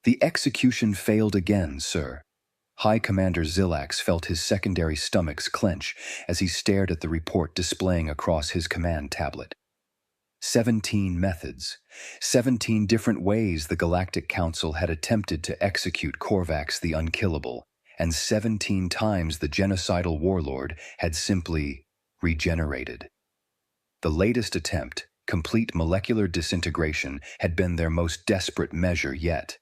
The execution failed again, sir. High Commander Zilax felt his secondary stomachs clench as he stared at the report displaying across his command tablet. 17 methods, 17 different ways the Galactic Council had attempted to execute Korvax the Unkillable, and 17 times the genocidal warlord had simply regenerated. The latest attempt, complete molecular disintegration, had been their most desperate measure yet.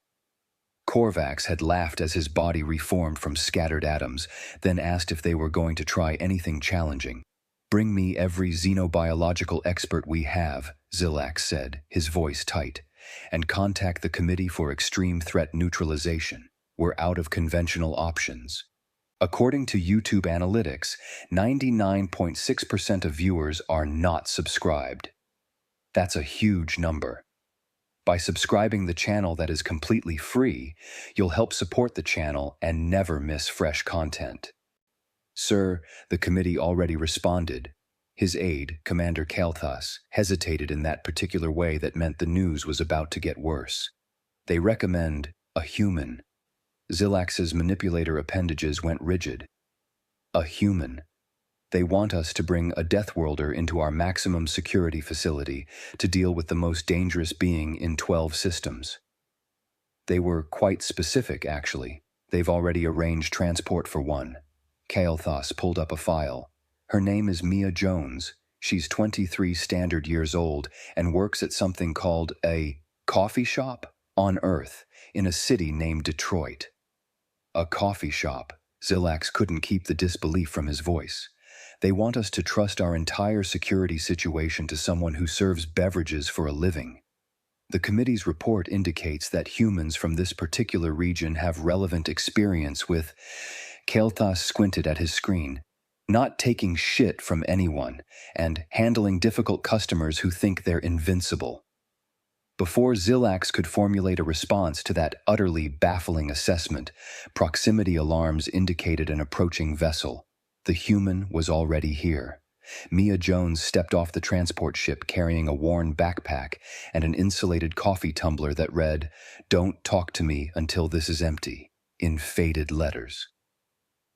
Korvax had laughed as his body reformed from scattered atoms, then asked if they were going to try anything challenging. "Bring me every xenobiological expert we have," Zilax said, his voice tight, "and contact the Committee for Extreme Threat Neutralization. We're out of conventional options." According to YouTube analytics, 99.6% of viewers are not subscribed. That's a huge number. By subscribing the channel that is completely free, you'll help support the channel and never miss fresh content. "Sir," the committee already responded. His aide, Commander Kalthas, hesitated in that particular way that meant the news was about to get worse. "They recommend a human." Zilax's manipulator appendages went rigid. "A human. They want us to bring a Deathworlder into our maximum security facility to deal with the most dangerous being in 12 systems." They were quite specific, actually. They've already arranged transport for one. Kalthas pulled up a file. "Her name is Mia Jones. She's 23 standard years old and works at something called a coffee shop on Earth in a city named Detroit." A coffee shop. Zilax couldn't keep the disbelief from his voice. "They want us to trust our entire security situation to someone who serves beverages for a living. The committee's report indicates that humans from this particular region have relevant experience with..." Kalthas squinted at his screen. "Not taking shit from anyone, and handling difficult customers who think they're invincible." Before Zilax could formulate a response to that utterly baffling assessment, proximity alarms indicated an approaching vessel. The human was already here. Mia Jones stepped off the transport ship carrying a worn backpack and an insulated coffee tumbler that read, "Don't talk to me until this is empty," in faded letters.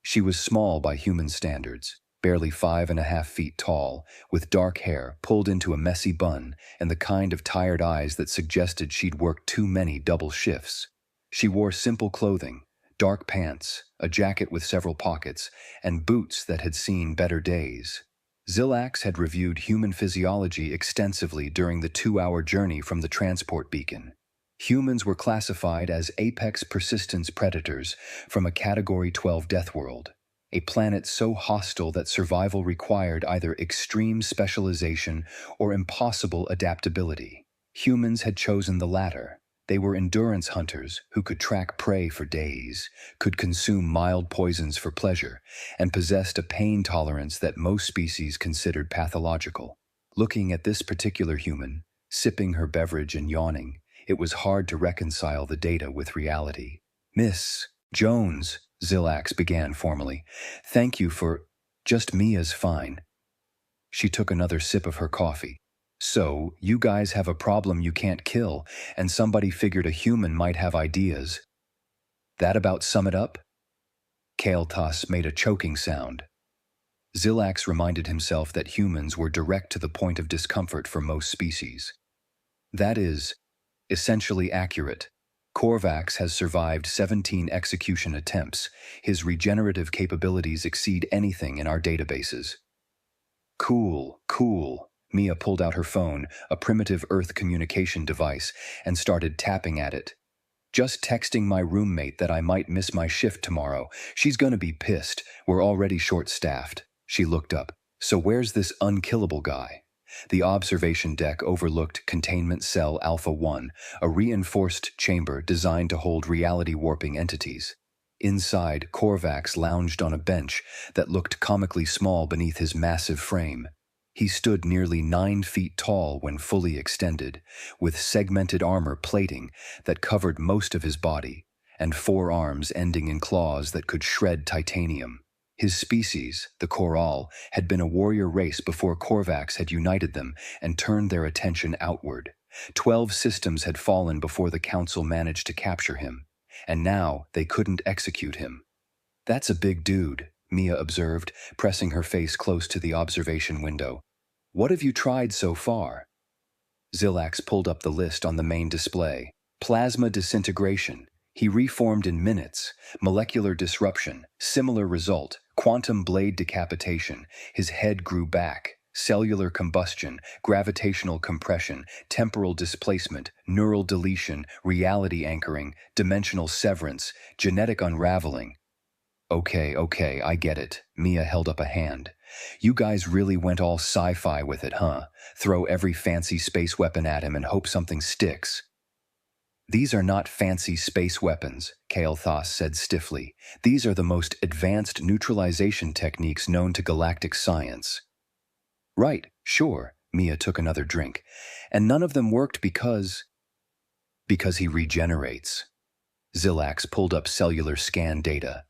She was small by human standards, barely 5.5 feet tall, with dark hair pulled into a messy bun and the kind of tired eyes that suggested she'd worked too many double shifts. She wore simple clothing, dark pants, a jacket with several pockets, and boots that had seen better days. Zilax had reviewed human physiology extensively during the 2-hour journey from the transport beacon. Humans were classified as apex persistence predators from a Category 12 Deathworld, a planet so hostile that survival required either extreme specialization or impossible adaptability. Humans had chosen the latter. They were endurance hunters who could track prey for days, could consume mild poisons for pleasure, and possessed a pain tolerance that most species considered pathological. Looking at this particular human, sipping her beverage and yawning, it was hard to reconcile the data with reality. "Miss Jones," Zilax began formally, "thank you for..." "Just Mia's fine." She took another sip of her coffee. "So, you guys have a problem you can't kill, and somebody figured a human might have ideas. That about sum it up?" Kalthas made a choking sound. Zilax reminded himself that humans were direct to the point of discomfort for most species. "That is essentially accurate. Korvax has survived 17 execution attempts. His regenerative capabilities exceed anything in our databases." "Cool, cool." Mia pulled out her phone, a primitive Earth communication device, and started tapping at it. "Just texting my roommate that I might miss my shift tomorrow. She's gonna be pissed. We're already short-staffed." She looked up. "So where's this unkillable guy?" The observation deck overlooked Containment Cell Alpha 1, a reinforced chamber designed to hold reality-warping entities. Inside, Korvax lounged on a bench that looked comically small beneath his massive frame. He stood nearly 9 feet tall when fully extended, with segmented armor plating that covered most of his body, and 4 arms ending in claws that could shred titanium. His species, the Coral, had been a warrior race before Korvax had united them and turned their attention outward. 12 systems had fallen before the council managed to capture him, and now they couldn't execute him. That's a big dude, Mia observed, pressing her face close to the observation window. What have you tried so far? Zilax pulled up the list on the main display. Plasma disintegration. He reformed in minutes. Molecular disruption. Similar result. Quantum blade decapitation. His head grew back. Cellular combustion. Gravitational compression. Temporal displacement. Neural deletion. Reality anchoring. Dimensional severance. Genetic unraveling. Okay, I get it. Mia held up a hand. You guys really went all sci-fi with it, huh? Throw every fancy space weapon at him and hope something sticks. These are not fancy space weapons, Kael'thas said stiffly. These are the most advanced neutralization techniques known to galactic science. Right, sure, Mia took another drink. And none of them worked because he regenerates. Zilax pulled up cellular scan data.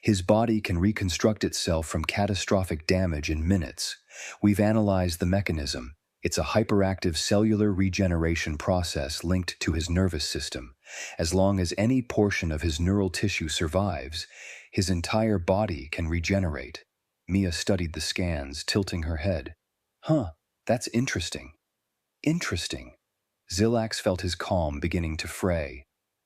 His body can reconstruct itself from catastrophic damage in minutes. We've analyzed the mechanism. It's a hyperactive cellular regeneration process linked to his nervous system. As long as any portion of his neural tissue survives, his entire body can regenerate. Mia studied the scans, tilting her head. Huh, that's interesting. Interesting. Zilax felt his calm beginning to fray.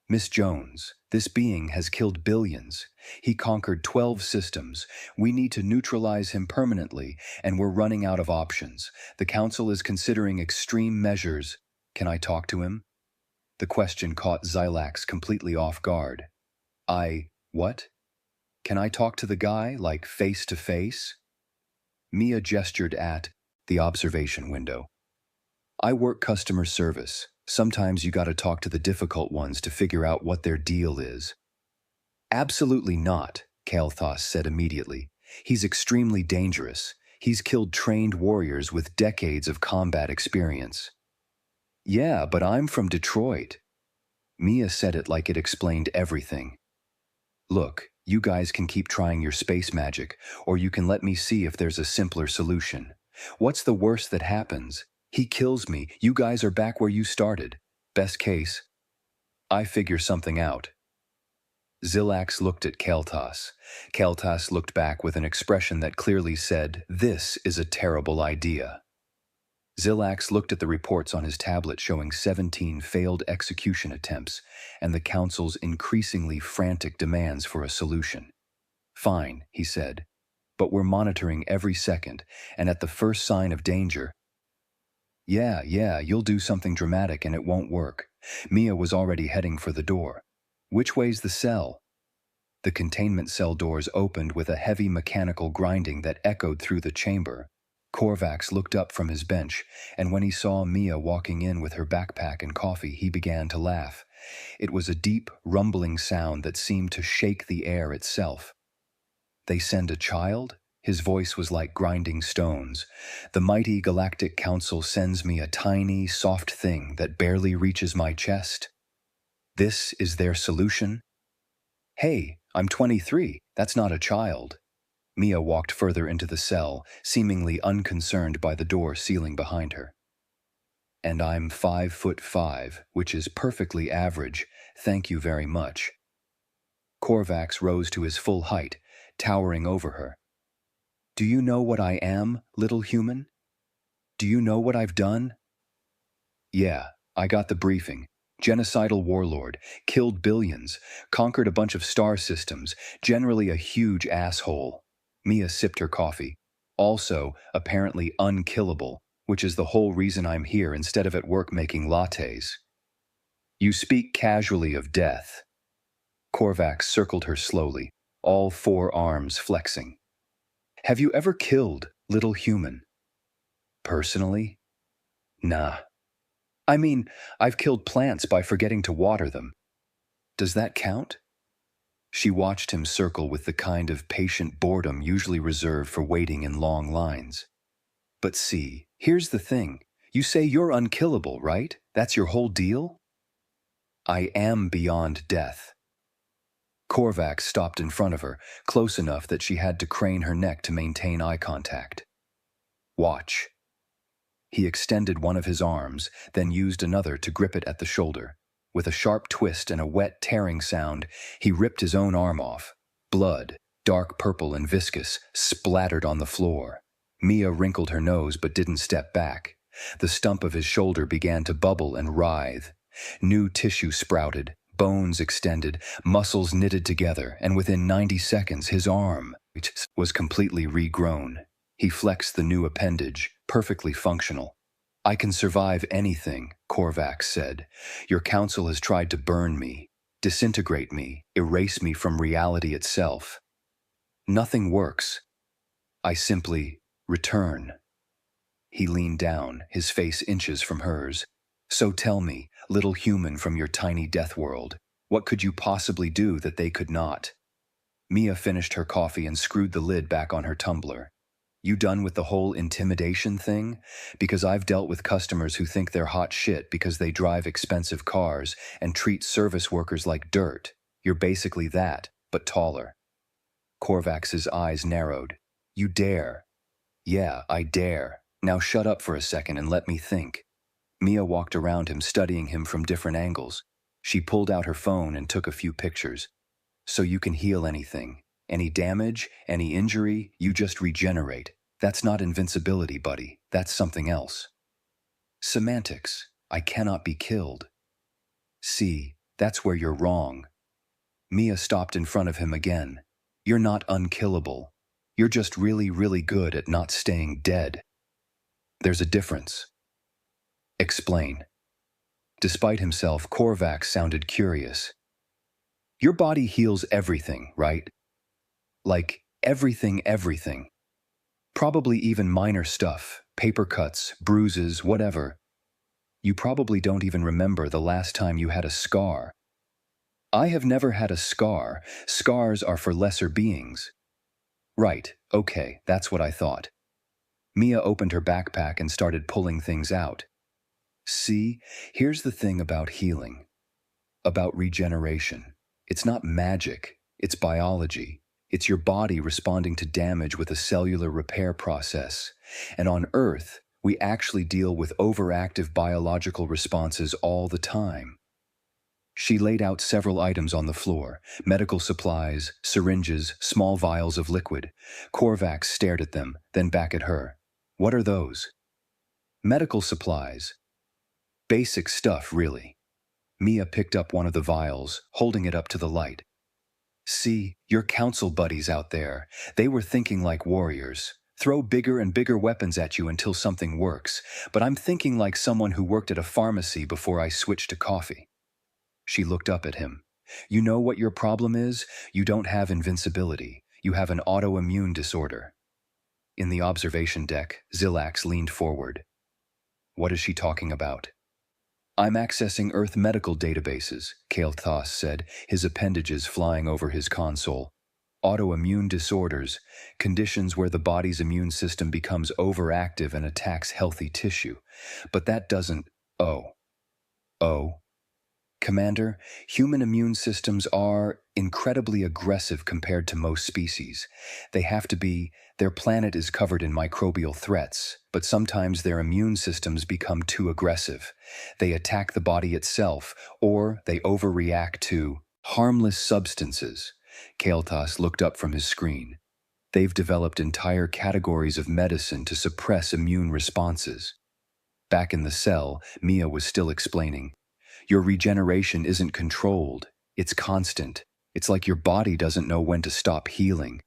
Miss Jones, this being has killed billions. He conquered 12 systems. We need to neutralize him permanently, and we're running out of options. The Council is considering extreme measures. Can I talk to him? The question caught Zilax completely off guard. What? Can I talk to the guy, like face to face? Mia gestured at the observation window. I work customer service. Sometimes you gotta talk to the difficult ones to figure out what their deal is. Absolutely not, Kael'thas said immediately. He's extremely dangerous. He's killed trained warriors with decades of combat experience. Yeah, but I'm from Detroit. Mia said it like it explained everything. Look, you guys can keep trying your space magic, or you can let me see if there's a simpler solution. What's the worst that happens? He kills me. You guys are back where you started. Best case, I figure something out. Zilax looked at Kael'thas. Kael'thas looked back with an expression that clearly said, "This is a terrible idea." Zilax looked at the reports on his tablet showing 17 failed execution attempts and the Council's increasingly frantic demands for a solution. Fine, he said, but we're monitoring every second, and at the first sign of danger, Yeah, you'll do something dramatic and it won't work. Mia was already heading for the door. Which way's the cell? The containment cell doors opened with a heavy mechanical grinding that echoed through the chamber. Korvax looked up from his bench, and when he saw Mia walking in with her backpack and coffee, he began to laugh. It was a deep, rumbling sound that seemed to shake the air itself. They send a child? His voice was like grinding stones. The mighty Galactic Council sends me a tiny, soft thing that barely reaches my chest. This is their solution? Hey, I'm 23. That's not a child. Mia walked further into the cell, seemingly unconcerned by the door sealing behind her. And I'm 5'5", which is perfectly average. Thank you very much. Korvax rose to his full height, towering over her. Do you know what I am, little human? Do you know what I've done? Yeah, I got the briefing. Genocidal warlord, killed billions, conquered a bunch of star systems, generally a huge asshole. Mia sipped her coffee. Also, apparently unkillable, which is the whole reason I'm here instead of at work making lattes. You speak casually of death. Korvax circled her slowly, all 4 arms flexing. Have you ever killed, little human? Personally? Nah. I mean, I've killed plants by forgetting to water them. Does that count? She watched him circle with the kind of patient boredom usually reserved for waiting in long lines. But see, here's the thing. You say you're unkillable, right? That's your whole deal? I am beyond death. Korvax stopped in front of her, close enough that she had to crane her neck to maintain eye contact. Watch. He extended one of his arms, then used another to grip it at the shoulder. With a sharp twist and a wet, tearing sound, he ripped his own arm off. Blood, dark purple and viscous, splattered on the floor. Mia wrinkled her nose but didn't step back. The stump of his shoulder began to bubble and writhe. New tissue sprouted, bones extended, muscles knitted together, and within 90 seconds his arm was completely regrown. He flexed the new appendage, perfectly functional. "I can survive anything," Korvax said. "Your council has tried to burn me, disintegrate me, erase me from reality itself. Nothing works. I simply return." He leaned down, his face inches from hers. "So tell me, little human from your tiny Deathworld, what could you possibly do that they could not?" Mia finished her coffee and screwed the lid back on her tumbler. "You done with the whole intimidation thing? Because I've dealt with customers who think they're hot shit because they drive expensive cars and treat service workers like dirt. You're basically that, but taller." Korvax's eyes narrowed. "You dare?" "Yeah, I dare. Now shut up for a second and let me think." Mia walked around him, studying him from different angles. She pulled out her phone and took a few pictures. "So you can heal anything. Any damage, any injury, you just regenerate. That's not invincibility, buddy. That's something else." "Semantics. I cannot be killed." "See, that's where you're wrong." Mia stopped in front of him again. "You're not unkillable. You're just really, really good at not staying dead." "There's a difference." "Explain." Despite himself, Korvax sounded curious. "Your body heals everything, right? Like, everything. Probably even minor stuff, paper cuts, bruises, whatever. You probably don't even remember the last time you had a scar. I have never had a scar. Scars are for lesser beings." "Right, okay, that's what I thought." Mia opened her backpack and started pulling things out. "See, here's the thing about healing. About regeneration. It's not magic, it's biology. It's your body responding to damage with a cellular repair process. And on Earth, we actually deal with overactive biological responses all the time." She laid out several items on the floor: medical supplies, syringes, small vials of liquid. Korvax stared at them, then back at her. "What are those?" "Medical supplies. Basic stuff, really." Mia picked up one of the vials, holding it up to the light. "See, your council buddies out there, they were thinking like warriors. Throw bigger and bigger weapons at you until something works. But I'm thinking like someone who worked at a pharmacy before I switched to coffee." She looked up at him. "You know what your problem is? You don't have invincibility. You have an autoimmune disorder." In the observation deck, Zilax leaned forward. "What is she talking about?" "I'm accessing Earth medical databases," Kael'thas said, his appendages flying over his console. "Autoimmune disorders, conditions where the body's immune system becomes overactive and attacks healthy tissue. But that doesn't... Oh. Commander, human immune systems are incredibly aggressive compared to most species. They have to be, their planet is covered in microbial threats, but sometimes their immune systems become too aggressive. They attack the body itself, or they overreact to harmless substances." Kael'thas looked up from his screen. "They've developed entire categories of medicine to suppress immune responses." Back in the cell, Mia was still explaining. "Your regeneration isn't controlled. It's constant. It's like your body doesn't know when to stop healing.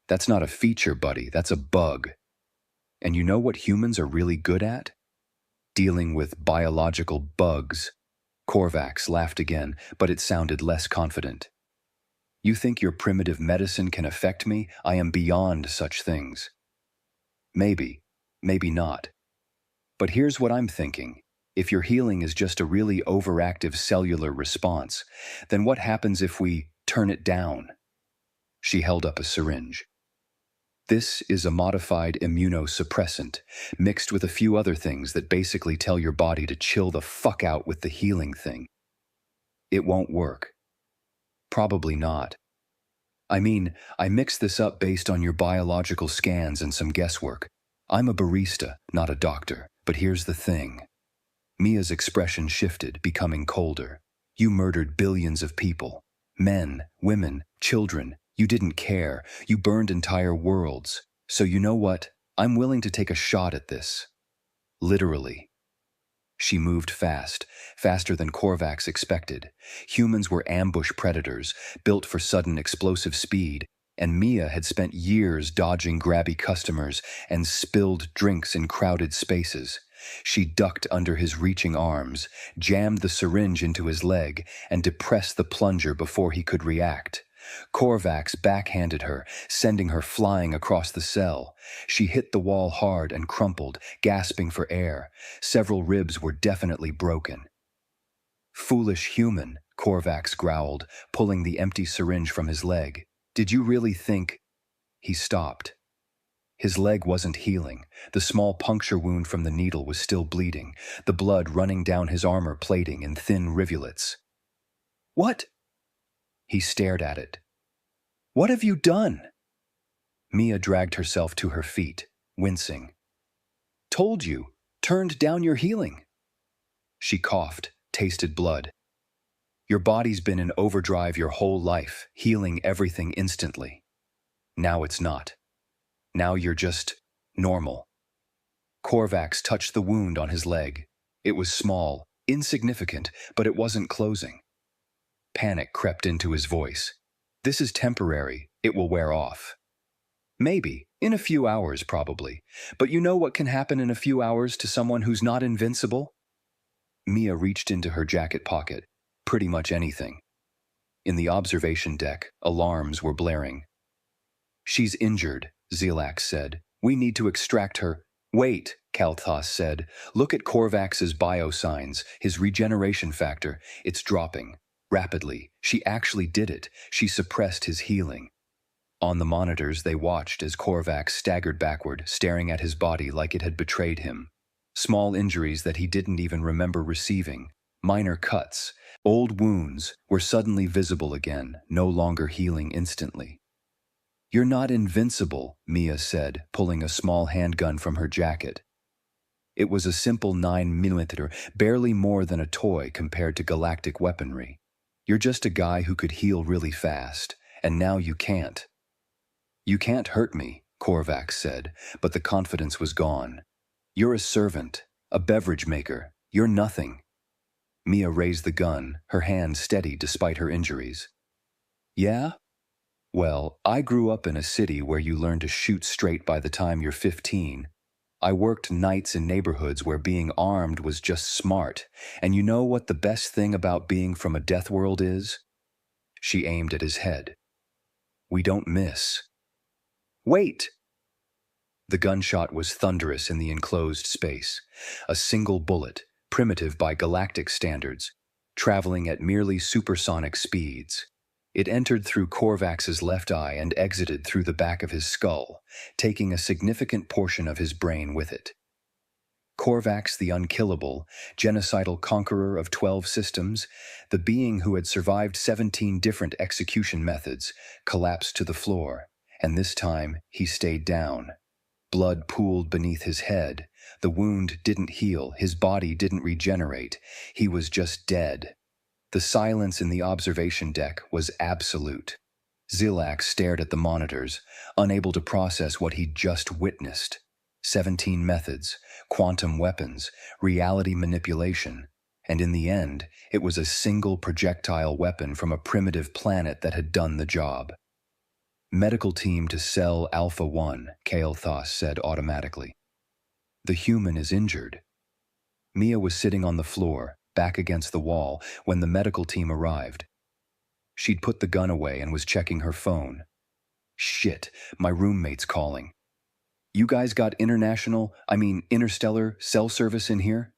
That's not a feature, buddy. That's a bug. And you know what humans are really good at? Dealing with biological bugs." Korvax laughed again, but it sounded less confident. "You think your primitive medicine can affect me? I am beyond such things." "Maybe. Maybe not. But here's what I'm thinking. If your healing is just a really overactive cellular response, then what happens if we turn it down?" She held up a syringe. "This is a modified immunosuppressant, mixed with a few other things that basically tell your body to chill the fuck out with the healing thing. It won't work." "Probably not. I mean, I mixed this up based on your biological scans and some guesswork. I'm a barista, not a doctor, But here's the thing. Mia's expression shifted, becoming colder. You murdered billions of people. Men, women, children. You didn't care. You burned entire worlds. So you know what? I'm willing to take a shot at this. Literally. She moved fast, faster than Korvax expected. Humans were ambush predators, built for sudden explosive speed, and Mia had spent years dodging grabby customers and spilled drinks in crowded spaces. She ducked under his reaching arms, jammed the syringe into his leg, and depressed the plunger before he could react. Korvax backhanded her, sending her flying across the cell. She hit the wall hard and crumpled, gasping for air. Several ribs were definitely broken. "Foolish human," Korvax growled, pulling the empty syringe from his leg. "Did you really think—" He stopped. His leg wasn't healing. The small puncture wound from the needle was still bleeding, the blood running down his armor plating in thin rivulets. "What?" He stared at it. "What have you done?" Mia dragged herself to her feet, wincing. "Told you. Turned down your healing." She coughed, tasted blood. "Your body's been in overdrive your whole life, healing everything instantly. Now it's not. Now you're just normal." Korvax touched the wound on his leg. It was small, insignificant, but it wasn't closing. Panic crept into his voice. "This is temporary. It will wear off." "Maybe. In a few hours, probably. But you know what can happen in a few hours to someone who's not invincible?" Mia reached into her jacket pocket. Pretty much anything. In the observation deck, alarms were blaring. "She's injured," Zilak said. "We need to extract her." "Wait," Kalthas said. "Look at Korvax's biosigns, his regeneration factor. It's dropping. Rapidly. She actually did it. She suppressed his healing." On the monitors, they watched as Korvax staggered backward, staring at his body like it had betrayed him. Small injuries that he didn't even remember receiving. Minor cuts, old wounds, were suddenly visible again, no longer healing instantly. "You're not invincible," Mia said, pulling a small handgun from her jacket. It was a simple 9mm, barely more than a toy compared to Galactic weaponry. "You're just a guy who could heal really fast, and now you can't." "You can't hurt me," Korvax said, but the confidence was gone. "You're a servant, a beverage maker. You're nothing." Mia raised the gun, her hand steady despite her injuries. "Yeah? Well, I grew up in a city where you learn to shoot straight by the time you're 15. I worked nights in neighborhoods where being armed was just smart, and you know what the best thing about being from a Deathworld is?" She aimed at his head. "We don't miss." "Wait!" The gunshot was thunderous in the enclosed space. A single bullet, primitive by galactic standards, traveling at merely supersonic speeds. It entered through Korvax's left eye and exited through the back of his skull, taking a significant portion of his brain with it. Korvax the unkillable, genocidal conqueror of 12 systems, the being who had survived 17 different execution methods, collapsed to the floor, and this time he stayed down. Blood pooled beneath his head. The wound didn't heal, his body didn't regenerate. He was just dead. The silence in the observation deck was absolute. Zilak stared at the monitors, unable to process what he'd just witnessed. 17 methods, quantum weapons, reality manipulation, and in the end, it was a single projectile weapon from a primitive planet that had done the job. "Medical team to cell Alpha 1, Kalthas said automatically. "The human is injured." Mia was sitting on the floor, back against the wall, when the medical team arrived. She'd put the gun away and was checking her phone. "Shit, my roommate's calling. You guys got interstellar cell service in here?"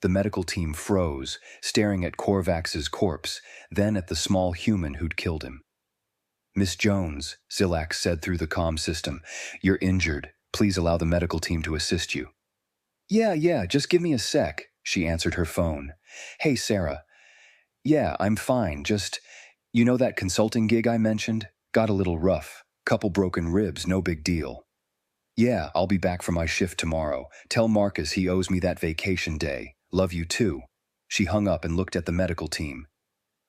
The medical team froze, staring at Korvax's corpse, then at the small human who'd killed him. "Miss Jones," Zilak said through the comm system, "you're injured. Please allow the medical team to assist you." Yeah, just give me a sec," she answered her phone. "Hey, Sarah. Yeah, I'm fine, just, you know that consulting gig I mentioned? Got a little rough. Couple broken ribs, no big deal." Yeah, I'll be back for my shift tomorrow. Tell Marcus he owes me that vacation day. Love you too. She hung up and looked at the medical team.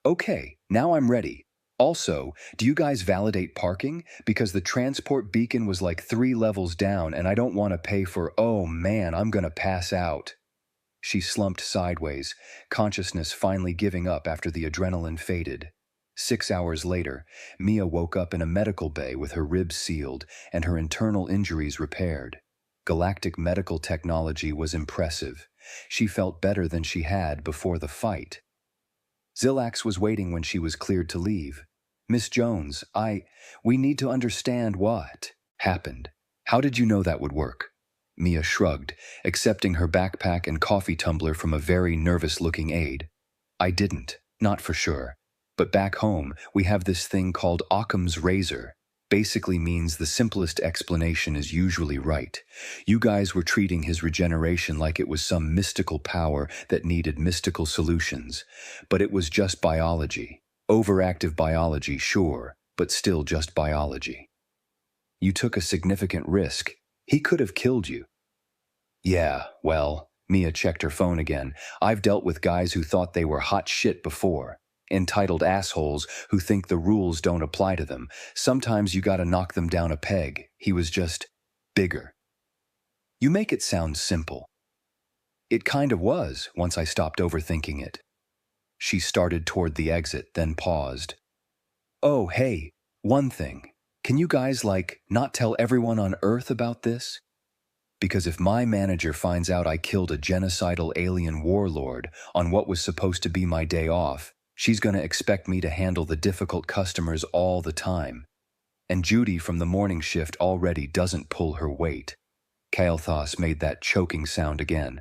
Okay, now I'm ready. Also, do you guys validate parking? Because the transport beacon was like 3 levels down and I don't want to pay for, oh man, I'm gonna pass out. She slumped sideways, consciousness finally giving up after the adrenaline faded. 6 hours later, Mia woke up in a medical bay with her ribs sealed and her internal injuries repaired. Galactic medical technology was impressive. She felt better than she had before the fight. Zillax was waiting when she was cleared to leave. Miss Jones, we need to understand what happened. How did you know that would work? Mia shrugged, accepting her backpack and coffee tumbler from a very nervous-looking aide. I didn't, not for sure. But back home, we have this thing called Occam's razor. Basically means the simplest explanation is usually right. You guys were treating his regeneration like it was some mystical power that needed mystical solutions. But it was just biology. Overactive biology, sure, but still just biology. You took a significant risk. He could have killed you. Yeah, well, Mia checked her phone again. I've dealt with guys who thought they were hot shit before. Entitled assholes who think the rules don't apply to them. Sometimes you gotta knock them down a peg. He was just bigger. You make it sound simple. It kind of was, once I stopped overthinking it. She started toward the exit, then paused. Oh, hey, one thing. Can you guys, not tell everyone on Earth about this? Because if my manager finds out I killed a genocidal alien warlord on what was supposed to be my day off, she's gonna expect me to handle the difficult customers all the time. And Judy from the morning shift already doesn't pull her weight. Kael'thas made that choking sound again.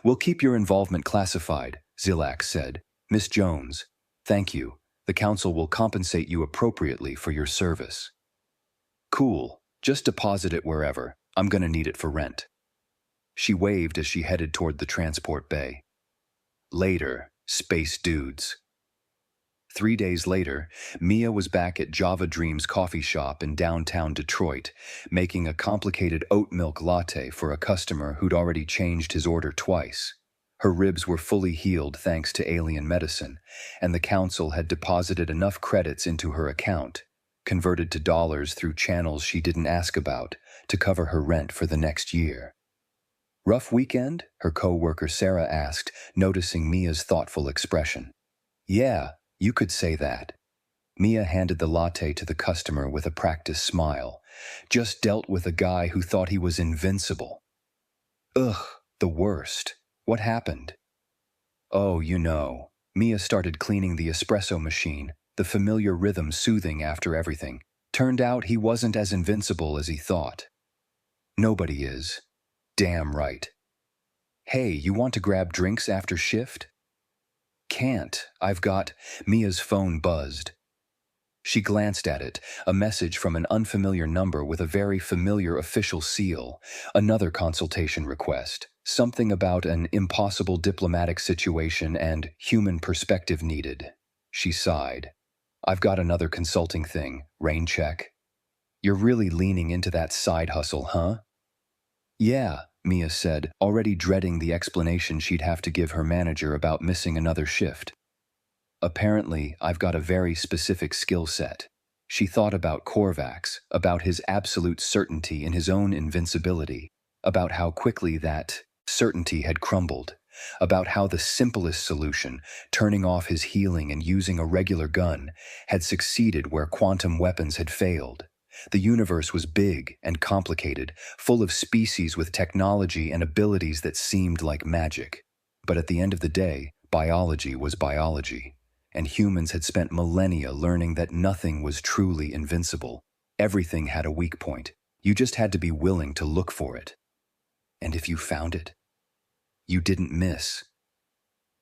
We'll keep your involvement classified, Zillax said. Miss Jones, thank you. The council will compensate you appropriately for your service. Cool. Just deposit it wherever. I'm gonna need it for rent. She waved as she headed toward the transport bay. Later, space dudes. 3 days later, Mia was back at Java Dreams coffee shop in downtown Detroit, making a complicated oat milk latte for a customer who'd already changed his order twice. Her ribs were fully healed thanks to alien medicine, and the council had deposited enough credits into her account, converted to dollars through channels she didn't ask about, to cover her rent for the next year. Rough weekend? Her co-worker Sarah asked, noticing Mia's thoughtful expression. Yeah, you could say that. Mia handed the latte to the customer with a practiced smile. Just dealt with a guy who thought he was invincible. Ugh, the worst. What happened? Oh, you know. Mia started cleaning the espresso machine, the familiar rhythm soothing after everything. Turned out he wasn't as invincible as he thought. Nobody is. Damn right. Hey, you want to grab drinks after shift? Can't. Mia's phone buzzed. She glanced at it, a message from an unfamiliar number with a very familiar official seal, another consultation request, something about an impossible diplomatic situation and human perspective needed. She sighed. I've got another consulting thing, rain check. You're really leaning into that side hustle, huh? Yeah, Mia said, already dreading the explanation she'd have to give her manager about missing another shift. Apparently, I've got a very specific skill set. She thought about Korvax, about his absolute certainty in his own invincibility, about how quickly that certainty had crumbled, about how the simplest solution, turning off his healing and using a regular gun, had succeeded where quantum weapons had failed. The universe was big and complicated, full of species with technology and abilities that seemed like magic. But at the end of the day, biology was biology, and humans had spent millennia learning that nothing was truly invincible. Everything had a weak point. You just had to be willing to look for it. And if you found it, you didn't miss.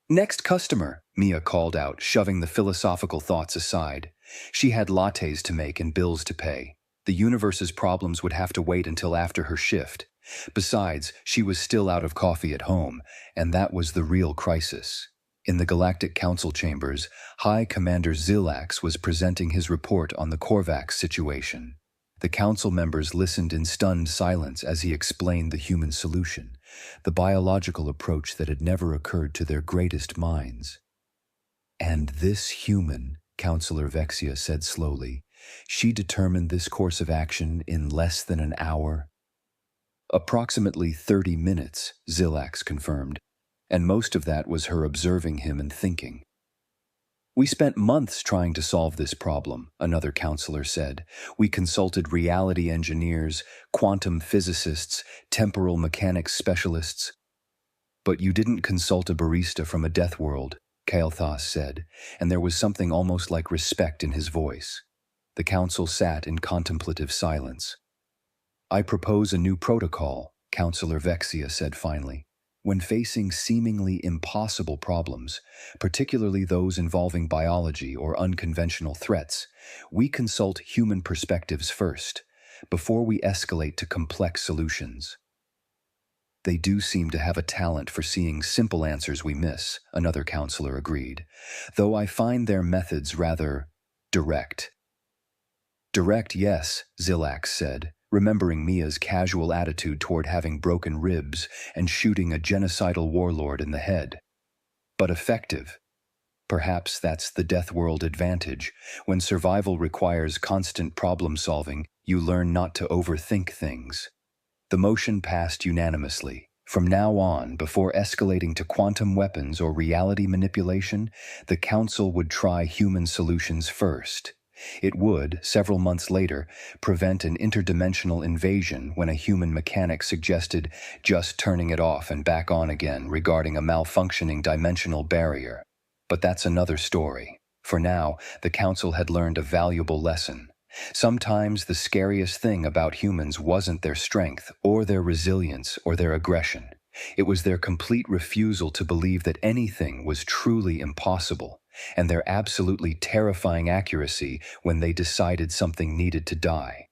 Next customer, Mia called out, shoving the philosophical thoughts aside. She had lattes to make and bills to pay. The universe's problems would have to wait until after her shift. Besides, she was still out of coffee at home, and that was the real crisis. In the Galactic Council chambers, High Commander Zillax was presenting his report on the Korvax situation. The council members listened in stunned silence as he explained the human solution, the biological approach that had never occurred to their greatest minds. And this human, Counselor Vexia said slowly, she determined this course of action in less than an hour. Approximately 30 minutes, Zilax confirmed, and most of that was her observing him and thinking. We spent months trying to solve this problem, another counselor said. We consulted reality engineers, quantum physicists, temporal mechanics specialists. But you didn't consult a barista from a Deathworld, Kael'thas said, and there was something almost like respect in his voice. The council sat in contemplative silence. I propose a new protocol, Counselor Vexia said finally. When facing seemingly impossible problems, particularly those involving biology or unconventional threats, we consult human perspectives first, before we escalate to complex solutions. They do seem to have a talent for seeing simple answers we miss, another counselor agreed, though I find their methods rather direct. Direct, yes, Zilax said, remembering Mia's casual attitude toward having broken ribs and shooting a genocidal warlord in the head. But effective. Perhaps that's the Deathworld advantage. When survival requires constant problem-solving, you learn not to overthink things. The motion passed unanimously. From now on, before escalating to quantum weapons or reality manipulation, the Council would try human solutions first. It would, several months later, prevent an interdimensional invasion when a human mechanic suggested just turning it off and back on again regarding a malfunctioning dimensional barrier. But that's another story. For now, the Council had learned a valuable lesson. Sometimes the scariest thing about humans wasn't their strength, or their resilience, or their aggression. It was their complete refusal to believe that anything was truly impossible, and their absolutely terrifying accuracy when they decided something needed to die.